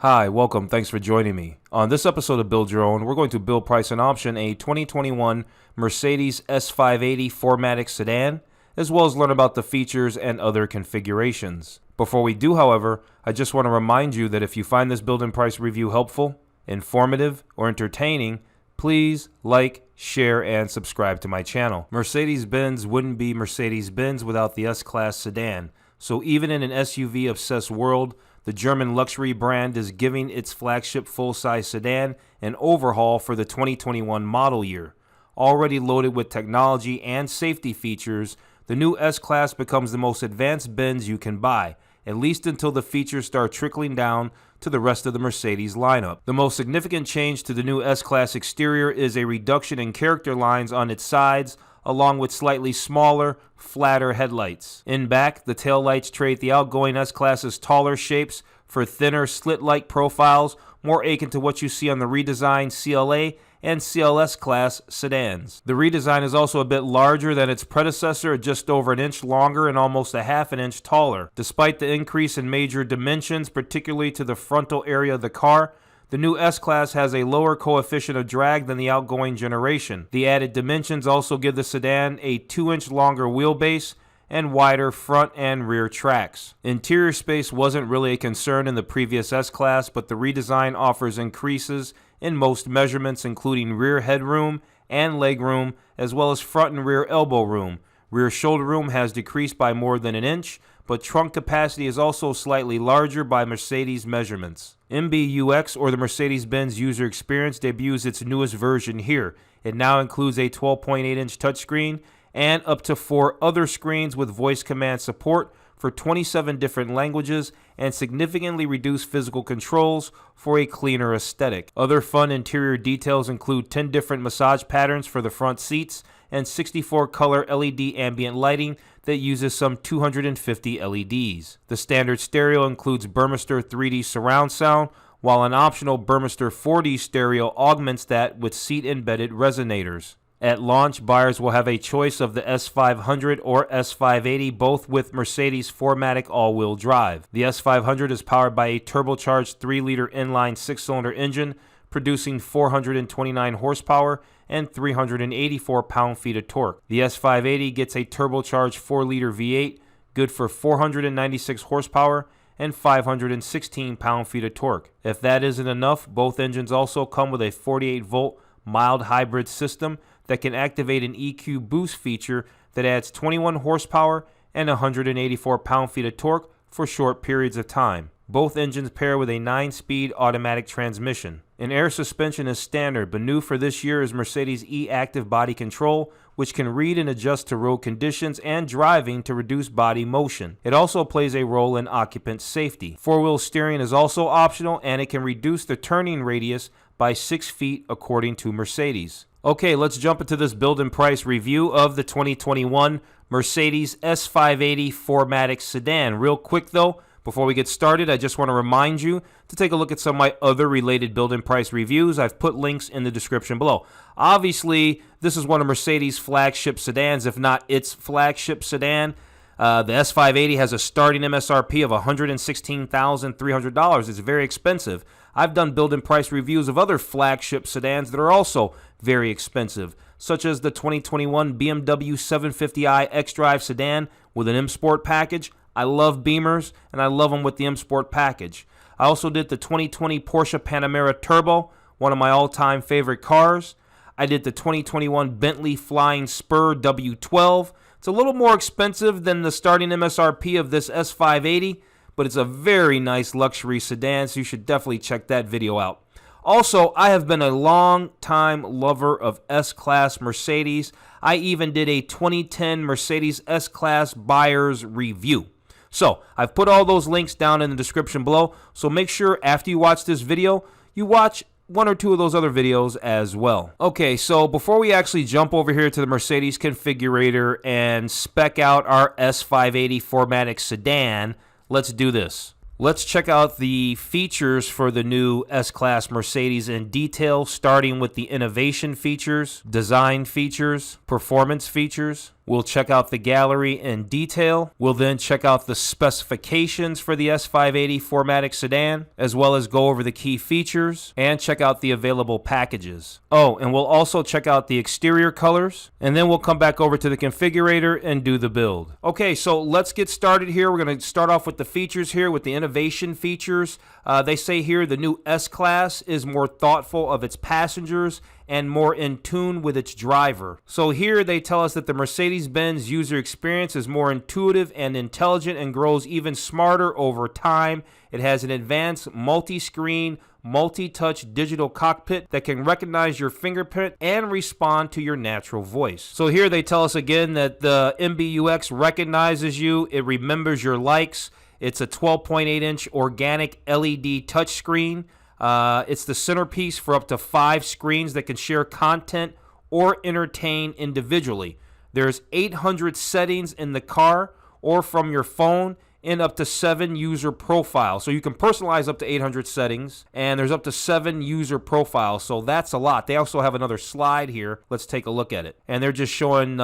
Hi, welcome. Thanks for joining me. On this episode of Build Your Own, we're going to build, price, and option a 2021 Mercedes S580 4MATIC sedan, as well as learn about the features and other configurations. Before we do, however, I just want to remind you that if you find this build and price review helpful, informative, or entertaining, please like, share, and subscribe to my channel. Mercedes-Benz wouldn't be Mercedes-Benz without the S-Class sedan, so even in an SUV-obsessed world, the German luxury brand is giving its flagship full-size sedan an overhaul for the 2021 model year. Already loaded with technology and safety features, the new S-Class becomes the most advanced Benz you can buy, at least until the features start trickling down to the rest of the Mercedes lineup. The most significant change to the new S-Class exterior is a reduction in character lines on its sides, along with slightly smaller, flatter headlights. In back, the taillights trade the outgoing S-Class's taller shapes for thinner, slit-like profiles, more akin to what you see on the redesigned CLA and CLS class sedans. The redesign is also a bit larger than its predecessor, just over an inch longer and almost a half an inch taller. Despite the increase in major dimensions, particularly to the frontal area of the car, the new S-Class has a lower coefficient of drag than the outgoing generation. The added dimensions also give the sedan a 2-inch longer wheelbase and wider front and rear tracks. Interior space wasn't really a concern in the previous S-Class, but the redesign offers increases in most measurements, including rear headroom and legroom, as well as front and rear elbow room. Rear shoulder room has decreased by more than an inch, but trunk capacity is also slightly larger by Mercedes measurements. MBUX, or the Mercedes-Benz User Experience, debuts its newest version here. It now includes a 12.8-inch touchscreen and up to 4 other screens with voice command support for 27 different languages and significantly reduced physical controls for a cleaner aesthetic. Other fun interior details include 10 different massage patterns for the front seats and 64 color LED ambient lighting that uses some 250 LEDs. The standard stereo includes Burmester 3D surround sound, while an optional Burmester 4D stereo augments that with seat-embedded resonators. At launch, buyers will have a choice of the S500 or S580, both with Mercedes 4MATIC all-wheel drive. The S500 is powered by a turbocharged 3-liter inline 6-cylinder engine, producing 429 horsepower and 384 pound-feet of torque. The S580 gets a turbocharged 4-liter V8, good for 496 horsepower and 516 pound-feet of torque. If that isn't enough, both engines also come with a 48-volt mild hybrid system that can activate an EQ boost feature that adds 21 horsepower and 184 pound-feet of torque for short periods of time. Both engines pair with a 9-speed automatic transmission. An air suspension is standard, but new for this year is Mercedes E-Active Body Control, which can read and adjust to road conditions and driving to reduce body motion. It also plays a role in occupant safety. 4-wheel steering is also optional, and it can reduce the turning radius by 6 feet according to Mercedes. Okay, let's jump into this build and price review of the 2021 Mercedes S580 4MATIC sedan. Real quick though, before we get started, I just want to remind you to take a look at some of my other related build and price reviews. I've put links in the description below. Obviously, this is one of Mercedes' flagship sedans, if not its flagship sedan. The S580 has a starting MSRP of $116,300. It's very expensive. I've done build and price reviews of other flagship sedans that are also very expensive, such as the 2021 BMW 750i xDrive sedan with an M Sport package. I love Beamers, and I love them with the M Sport package. I also did the 2020 Porsche Panamera Turbo, one of my all-time favorite cars. I did the 2021 Bentley Flying Spur W12. It's a little more expensive than the starting MSRP of this S580, but it's a very nice luxury sedan, so you should definitely check that video out. Also, I have been a long-time lover of S-Class Mercedes. I even did a 2010 Mercedes S-Class buyer's review. So, I've put all those links down in the description below, so make sure after you watch this video, you watch 1 or 2 of those other videos as well. Okay, so before we actually jump over here to the Mercedes configurator and spec out our S580 4MATIC sedan, let's do this. Let's check out the features for the new S-Class Mercedes in detail, starting with the innovation features, design features, performance features. We'll check out the gallery in detail. We'll then check out the specifications for the S580 4MATIC sedan, as well as go over the key features and check out the available packages. Oh, and we'll also check out the exterior colors, and then we'll come back over to the configurator and do the build. Okay, so let's get started here. We're going to start off with the features here, with the innovation features. They say here the new S-Class is more thoughtful of its passengers and more in tune with its driver. So here they tell us that the Mercedes-Benz user experience is more intuitive and intelligent and grows even smarter over time. It has an advanced multi-screen, multi-touch digital cockpit that can recognize your fingerprint and respond to your natural voice. So here they tell us again that the MBUX recognizes you, it remembers your likes. It's a 12.8-inch organic LED touchscreen. It's the centerpiece for up to 5 screens that can share content or entertain individually. There's 800 settings in the car or from your phone, and up to 7 user profiles. So you can personalize up to 800 settings, and there's up to 7 user profiles. So that's a lot. They also have another slide here. Let's take a look at it. And they're just showing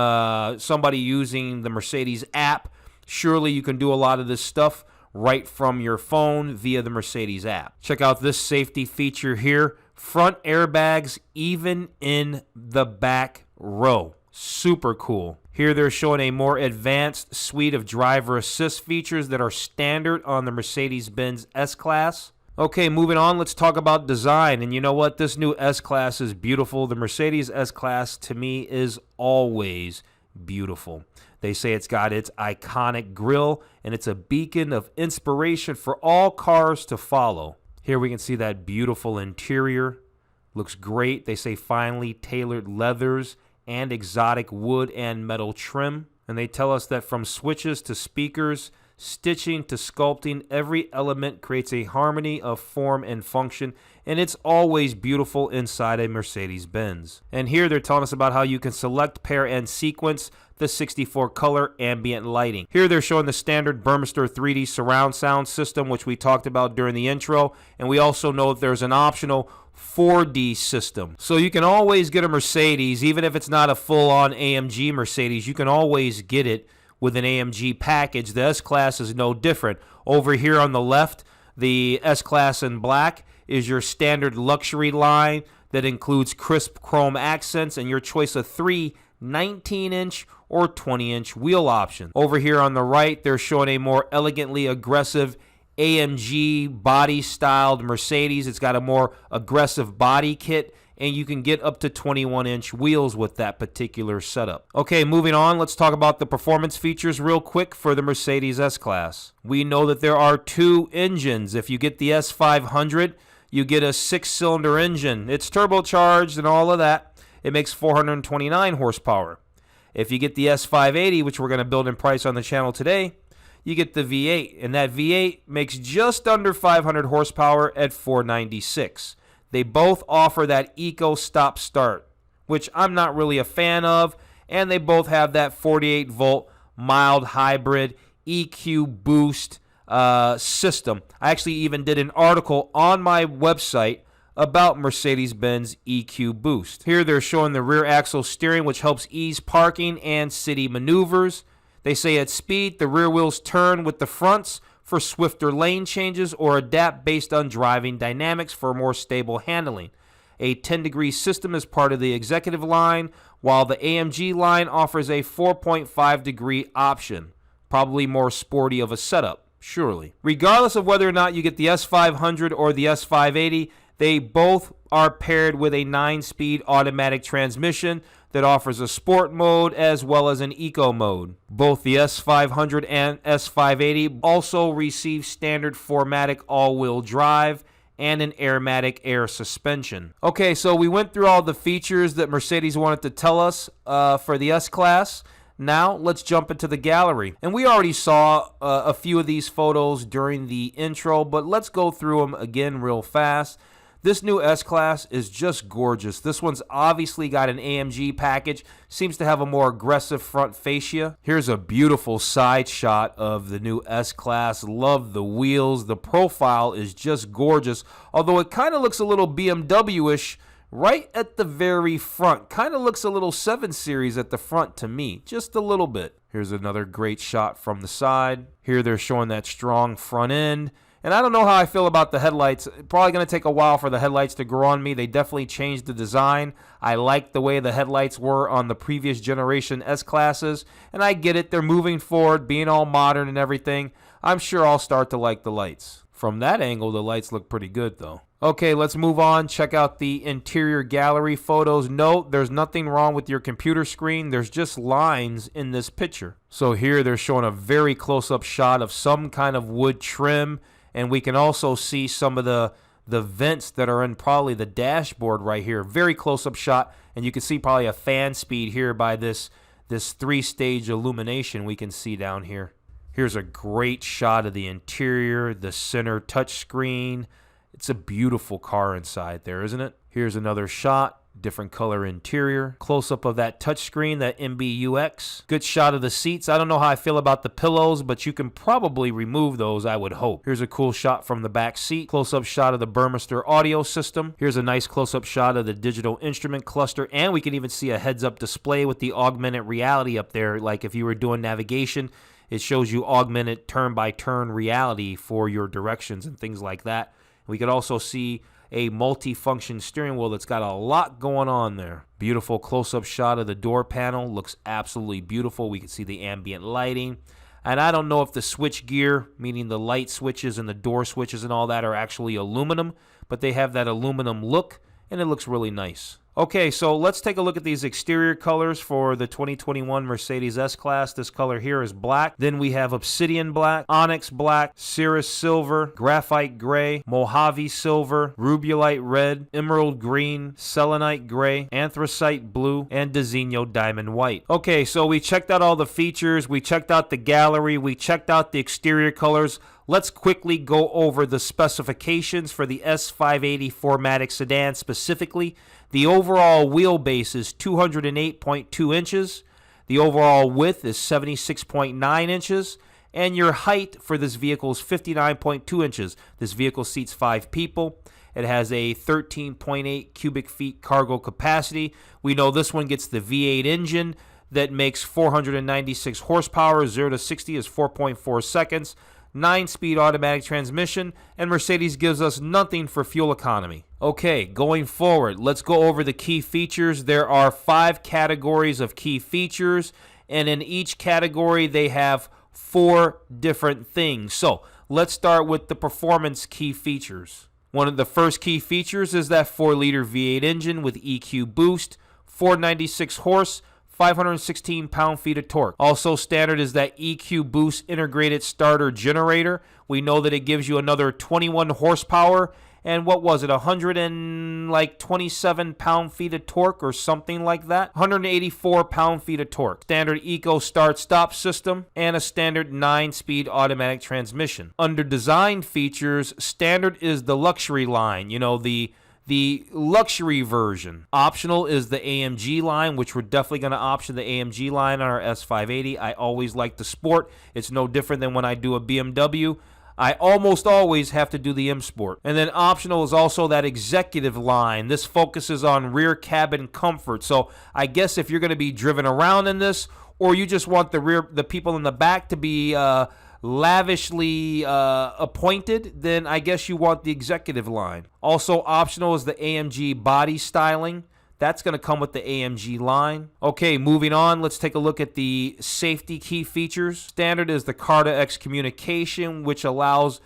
somebody using the Mercedes app. Surely you can do a lot of this stuff right from your phone via the Mercedes app. Check out this safety feature here. Front airbags even in the back row. Super cool. Here they're showing a more advanced suite of driver assist features that are standard on the Mercedes-Benz S-Class. Okay, moving on, let's talk about design. And you know what? This new S-Class is beautiful. The Mercedes S-Class, to me, is always beautiful. They say it's got its iconic grille, and it's a beacon of inspiration for all cars to follow. Here we can see that beautiful interior. Looks great. They say finely tailored leathers and exotic wood and metal trim. And they tell us that from switches to speakers, stitching to sculpting, every element creates a harmony of form and function, and it's always beautiful inside a Mercedes-Benz. And here they're telling us about how you can select, pair, and sequence the 64 color ambient lighting. Here they're showing the standard Burmester 3D surround sound system, which we talked about during the intro, and we also know that there's an optional 4D system. So you can always get a Mercedes, even if it's not a full-on AMG Mercedes, you can always get it with an AMG package. The S-Class is no different. Over here on the left, the S-Class in black is your standard luxury line that includes crisp chrome accents and your choice of 3 19-inch or 20-inch wheel options. Over here on the right, they're showing a more elegantly aggressive AMG body-styled Mercedes. It's got a more aggressive body kit, and you can get up to 21-inch wheels with that particular setup. Okay, moving on, let's talk about the performance features real quick for the Mercedes S-Class. We know that there are 2 engines. If you get the S500, you get a 6-cylinder engine. It's turbocharged and all of that. It makes 429 horsepower. If you get the S580, which we're going to build in price on the channel today, you get the V8, and that V8 makes just under 500 horsepower at 496. They both offer that eco stop start, which I'm not really a fan of, and they both have that 48 volt mild hybrid EQ boost system. I actually even did an article on my website about Mercedes-Benz EQ Boost. Here they're showing the rear axle steering, which helps ease parking and city maneuvers. They say at speed, the rear wheels turn with the fronts for swifter lane changes or adapt based on driving dynamics for more stable handling. A 10-degree system is part of the executive line, while the AMG line offers a 4.5-degree option. Probably more sporty of a setup, surely. Regardless of whether or not you get the S500 or the S580, they both are paired with a 9-speed automatic transmission that offers a sport mode as well as an eco mode. Both the S500 and S580 also receive standard 4MATIC all-wheel drive and an Airmatic air suspension. Okay, so we went through all the features that Mercedes wanted to tell us for the S-Class. Now, let's jump into the gallery. And we already saw a few of these photos during the intro, but let's go through them again real fast. This new S-Class is just gorgeous. This one's obviously got an AMG package. Seems to have a more aggressive front fascia. Here's a beautiful side shot of the new S-Class. Love the wheels. The profile is just gorgeous. Although it kind of looks a little BMW-ish right at the very front. Kind of looks a little 7 Series at the front to me, just a little bit. Here's another great shot from the side. Here they're showing that strong front end. And I don't know how I feel about the headlights. Probably going to take a while for the headlights to grow on me. They definitely changed the design. I like the way the headlights were on the previous generation S-Classes. And I get it. They're moving forward, being all modern and everything. I'm sure I'll start to like the lights. From that angle, the lights look pretty good, though. Okay, let's move on. Check out the interior gallery photos. Note, there's nothing wrong with your computer screen. There's just lines in this picture. So here they're showing a very close-up shot of some kind of wood trim. And we can also see some of the vents that are in probably the dashboard right here. Very close-up shot. And you can see probably a fan speed here by this 3-stage illumination we can see down here. Here's a great shot of the interior, the center touchscreen. It's a beautiful car inside there, isn't it? Here's another shot. Different color interior. Close-up of that touchscreen, that MBUX. Good shot of the seats. I don't know how I feel about the pillows, but you can probably remove those, I would hope. Here's a cool shot from the back seat. Close-up shot of the Burmester audio system. Here's a nice close-up shot of the digital instrument cluster, and we can even see a heads-up display with the augmented reality up there. Like if you were doing navigation, it shows you augmented turn-by-turn reality for your directions and things like that. We could also see a multi-function steering wheel that's got a lot going on there. Beautiful close-up shot of the door panel. Looks absolutely beautiful. We can see the ambient lighting. And I don't know if the switch gear, meaning the light switches and the door switches and all that, are actually aluminum, but they have that aluminum look, and it looks really nice. Okay, so let's take a look at these exterior colors for the 2021 Mercedes S-Class. This color here is black. Then we have obsidian black, onyx black, cirrus silver, graphite gray, Mojave silver, rubulite red, emerald green, selenite gray, anthracite blue, and Designo diamond white. Okay, so we checked out all the features. We checked out the gallery. We checked out the exterior colors. Let's quickly go over the specifications for the S580 4MATIC sedan specifically. The overall wheelbase is 208.2 inches. The overall width is 76.9 inches. And your height for this vehicle is 59.2 inches. This vehicle seats 5 people. It has a 13.8 cubic feet cargo capacity. We know this one gets the V8 engine that makes 496 horsepower. 0 to 60 is 4.4 seconds. 9-speed automatic transmission, and Mercedes gives us nothing for fuel economy. Okay, going forward, let's go over the key features. There are 5 categories of key features, and in each category they have 4 different things. So let's start with the performance key features. One of the first key features is that 4-liter V8 engine with EQ boost, 496 horse, 516 pound-feet of torque. Also standard is that EQ Boost integrated starter generator. We know that it gives you another 21 horsepower and what was it, 127 pound-feet of torque or something like that? 184 pound-feet of torque. Standard Eco start-stop system and a standard 9-speed automatic transmission. Under design features, standard is the luxury line, you know, the luxury version. Optional is the AMG line, which we're definitely going to option the AMG line on our S580. I always like the Sport. It's no different than when I do a BMW. I almost always have to do the M Sport. And then optional is also that executive line. This focuses on rear cabin comfort. So I guess if you're going to be driven around in this, or you just want the people in the back to be lavishly appointed, then I guess you want the executive line. Also optional is the AMG body styling. That's going to come with the AMG line. Okay, moving on, let's take a look at the safety key features. Standard is the car-to-X communication, which allows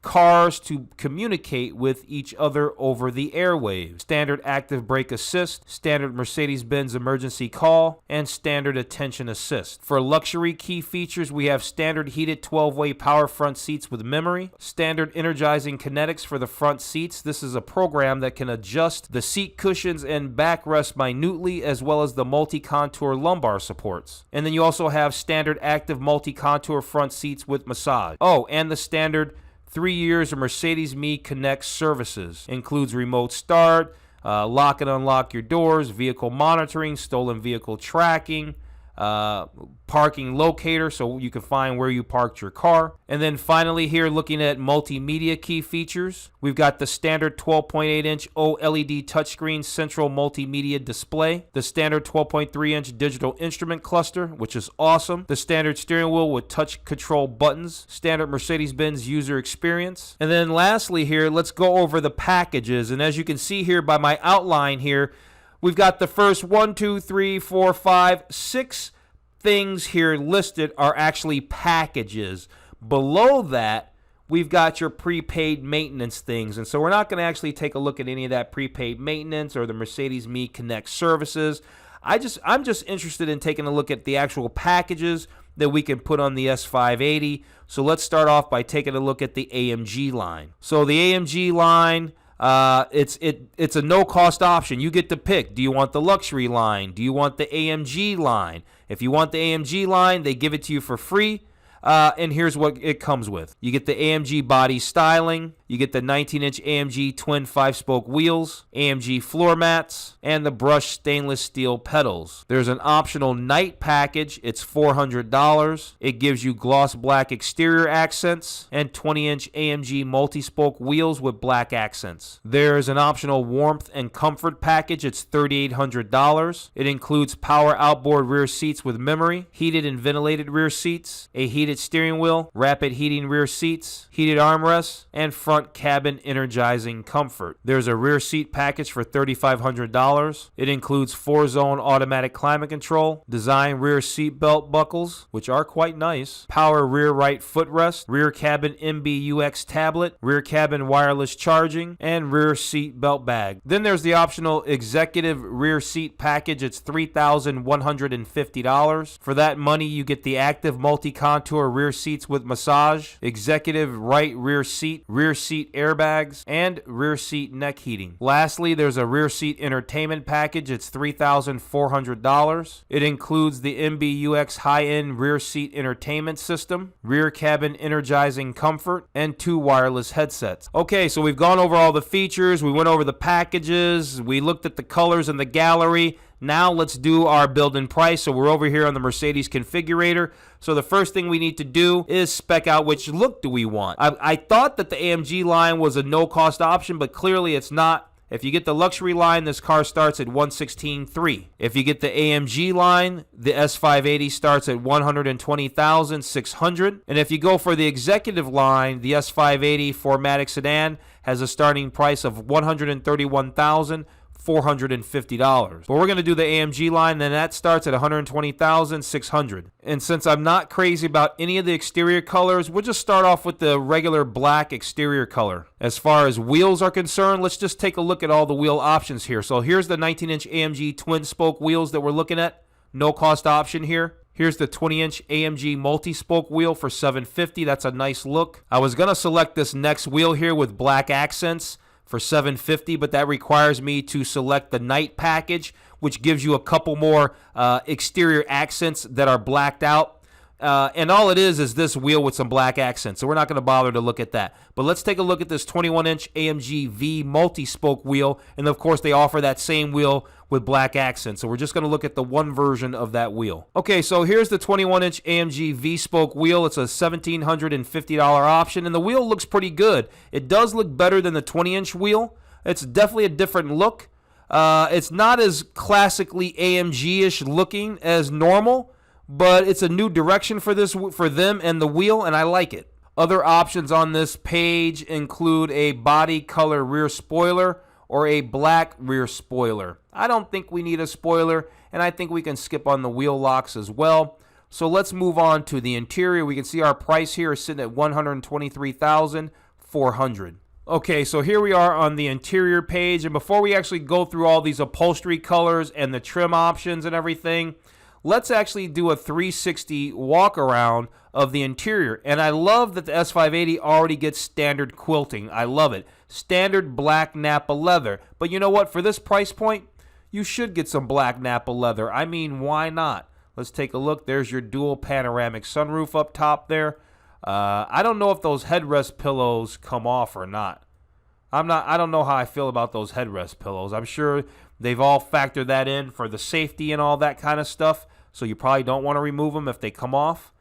cars to communicate with each other over the airwaves. Standard active brake assist, standard Mercedes-Benz emergency call, and standard attention assist. For luxury key features, we have standard heated 12-way power front seats with memory, standard energizing kinetics for the front seats. This is a program that can adjust the seat cushions and backrest minutely, as well as the multi-contour lumbar supports. And then you also have standard active multi-contour front seats with massage. Oh, and the standard 3 years of Mercedes Me Connect services. Includes remote start, lock and unlock your doors, vehicle monitoring, stolen vehicle tracking, parking locator so you can find where you parked your car. And then finally here, looking at multimedia key features, we've got the standard 12.8-inch OLED touchscreen central multimedia display, the standard 12.3-inch digital instrument cluster, which is awesome, the standard steering wheel with touch control buttons, standard Mercedes-Benz user experience. And then lastly here, let's go over the packages. And as you can see here by my outline here, we've got the first 1, 2, 3, 4, 5, 6 things here listed are actually packages. Below that, we've got your prepaid maintenance things. And so we're not going to actually take a look at any of that prepaid maintenance or the Mercedes Me Connect services. I'm just interested in taking a look at the actual packages that we can put on the S580. So let's start off by taking a look at the AMG line. So the AMG line, it's a no-cost option. You get to pick. Do you want the luxury line? Do you want the AMG line? If you want the AMG line, they give it to you for free. And here's what it comes with. You get the AMG body styling, you get the 19-inch AMG twin 5-spoke wheels, AMG floor mats, and the brushed stainless steel pedals. There's an optional night package. It's $400. It gives you gloss black exterior accents and 20-inch AMG multi-spoke wheels with black accents. There's an optional warmth and comfort package. It's $3,800. It includes power outboard rear seats with memory, heated and ventilated rear seats, a heated steering wheel, rapid heating rear seats, heated armrests, and front cabin energizing comfort. There's a rear seat package for $3,500. It includes 4-zone automatic climate control, design rear seat belt buckles, which are quite nice, power rear right footrest, rear cabin MBUX tablet, rear cabin wireless charging, and rear seat belt bag. Then there's the optional executive rear seat package. It's $3,150. For that money, you get the active multi-contour rear seats with massage, executive right rear seat airbags, and rear seat neck heating. Lastly, there's a rear seat entertainment package. It's $3,400. It includes the MBUX high-end rear seat entertainment system, rear cabin energizing comfort, and 2 wireless headsets. Okay, so we've gone over all the features, we went over the packages, we looked at the colors in the gallery. Now let's do our build and price. So we're over here on the Mercedes Configurator. So the first thing we need to do is spec out which look do we want. I thought that the AMG line was a no-cost option, but clearly it's not. If you get the luxury line, this car starts at $116,300. If you get the AMG line, the S580 starts at $120,600. And if you go for the executive line, the S580 4MATIC sedan has a starting price of $131,450. But we're going to do the AMG line, then that starts at $120,600. And since I'm not crazy about any of the exterior colors, we'll just start off with the regular black exterior color. As far as wheels are concerned, let's just take a look at all the wheel options here. So here's the 19-inch AMG twin spoke wheels that we're looking at. No cost option here. Here's the 20-inch AMG multi-spoke wheel for $750. That's a nice look. I was going to select this next wheel here with black accents for $750, but that requires me to select the night package, which gives you a couple more exterior accents that are blacked out. And all it is this wheel with some black accents, so we're not going to bother to look at that. But let's take a look at this 21-inch AMG V-multispoke wheel, and of course they offer that same wheel with black accents, so we're just going to look at the one version of that wheel. Okay, so here's the 21-inch AMG V-spoke wheel. It's a $1,750 option, and the wheel looks pretty good. It does look better than the 20-inch wheel. It's definitely a different look. It's not as classically AMG-ish looking as normal, but it's a new direction for them and the wheel, and I like it. Other options on this page include a body color rear spoiler or a black rear spoiler. I don't think we need a spoiler, and I think we can skip on the wheel locks as well. So let's move on to the interior. We can see our price here is sitting at $123,400. Okay, so here we are on the interior page, and before we actually go through all these upholstery colors and the trim options and everything, let's actually do a 360 walk around of the interior. And I love that the S580 already gets standard quilting. I love it. Standard black Nappa leather. But you know what? For this price point, you should get some black Nappa leather. I mean, why not? Let's take a look. There's your dual panoramic sunroof up top there. I don't know if those headrest pillows come off or not. I don't know how I feel about those headrest pillows. I'm sure they've all factored that in for the safety and all that kind of stuff. so you probably don't want to remove them if they come off.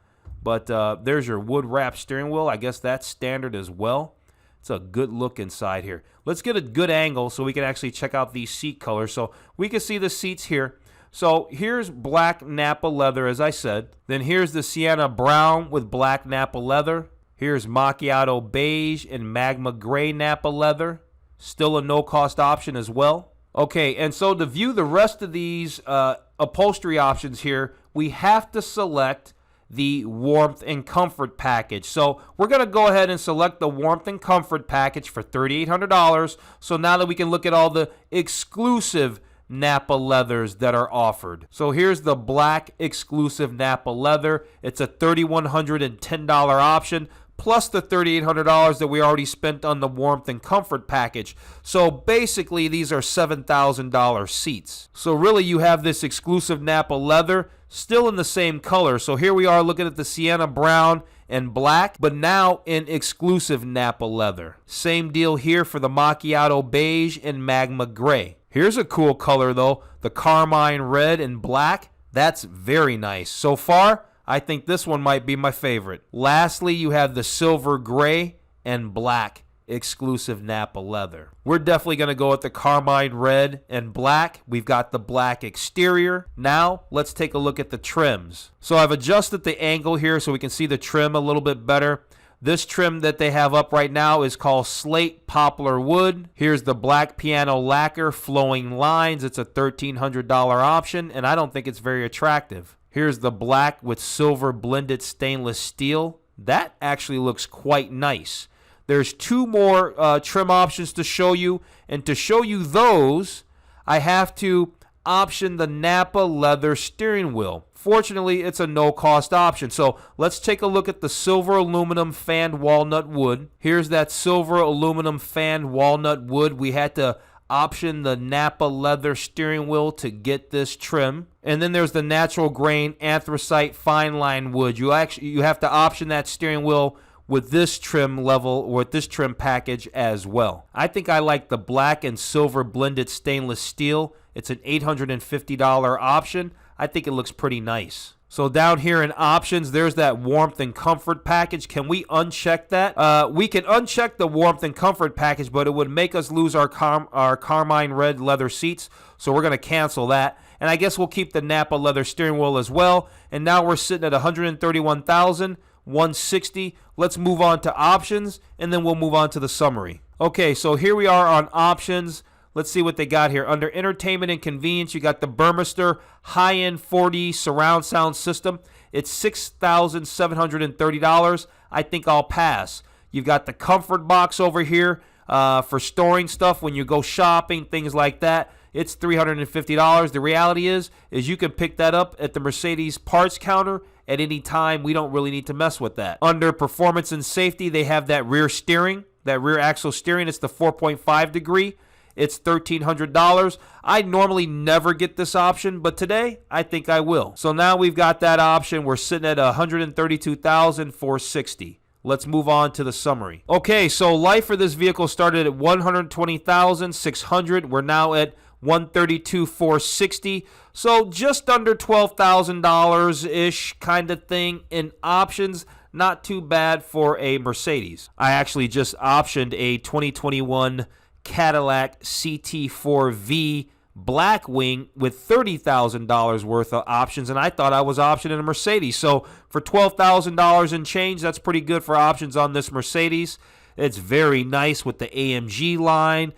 But there's your wood wrap steering wheel. I guess that's standard as well. It's a good look inside here. Let's get a good angle so we can actually check out these seat colors. So we can see the seats here. So here's black Nappa leather, as I said. Then here's the sienna brown with black Nappa leather. Here's macchiato beige and magma gray Nappa leather. Still a no-cost option as well. Okay, and so to view the rest of these upholstery options here, we have to select the warmth and comfort package. So we're going to go ahead and select the warmth and comfort package for $3,800. So now that we can look at all the exclusive Nappa leathers that are offered. So here's the black exclusive Nappa leather. It's a $3,110 option, plus the $3,800 that we already spent on the warmth and comfort package. So basically, these are $7,000 seats. So really, you have this exclusive Nappa leather still in the same color. So here we are looking at the sienna brown and black, but now in exclusive Nappa leather. Same deal here for the macchiato beige and magma gray. Here's a cool color, though, the Carmine Red and Black. That's very nice. So far, I think this one might be my favorite. Lastly, you have the silver gray and black exclusive Nappa leather. We're definitely going to go with the Carmine Red and Black. We've got the black exterior. Now, let's take a look at the trims. So I've adjusted the angle here so we can see the trim a little bit better. This trim that they have up right now is called Slate Poplar Wood. Here's the black piano lacquer flowing lines. It's a $1,300 option, and I don't think it's very attractive. Here's the black with silver blended stainless steel. That actually looks quite nice. There's two more trim options to show you, and to show you those, I have to option the Nappa leather steering wheel. Fortunately, it's a no-cost option. So let's take a look at the silver aluminum fanned walnut wood. Here's that silver aluminum fanned walnut wood. We had to option the Nappa leather steering wheel to get this trim. And then there's the natural grain anthracite fine line wood. You have to option that steering wheel with this trim level, or with this trim package as well. I think I like the black and silver blended stainless steel. It's an $850 option. I think it looks pretty nice. So down here in options, there's that warmth and comfort package. Can we uncheck that? We can uncheck the warmth and comfort package, but it would make us lose our Carmine Red leather seats. So we're going to cancel that. And I guess we'll keep the Nappa leather steering wheel as well. And now we're sitting at $131,160. Let's move on to options, and then we'll move on to the summary. Okay, so here we are on options. Let's see what they got here. Under entertainment and convenience, you got the Burmester high-end 4D surround sound system. It's $6,730. I think I'll pass. You've got the comfort box over here for storing stuff when you go shopping, things like that. It's $350. The reality is you can pick that up at the Mercedes parts counter at any time. We don't really need to mess with that. Under performance and safety, they have that rear steering, that rear axle steering. It's the 4.5 degree. It's $1,300. I normally never get this option, but today I think I will. So now we've got that option. We're sitting at $132,460. Let's move on to the summary. Okay, so life for this vehicle started at $120,600. We're now at $132,460. So just under $12,000-ish kind of thing in options. Not too bad for a Mercedes. I actually just optioned a 2021 Cadillac CT4V Blackwing with $30,000 worth of options, and I thought I was optioning a Mercedes. So for $12,000 and change, that's pretty good for options on this Mercedes. It's very nice with the AMG line,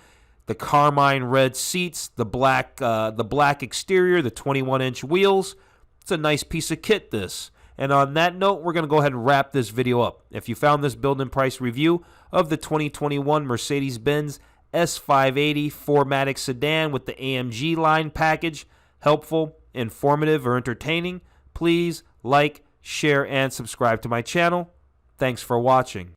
the Carmine Red seats, the black exterior, the 21-inch wheels. It's a nice piece of kit, this. And on that note, we're going to go ahead and wrap this video up. If you found this build and price review of the 2021 Mercedes-Benz S580 4MATIC sedan with the AMG Line package helpful, informative, or entertaining, please like, share, and subscribe to my channel. Thanks for watching.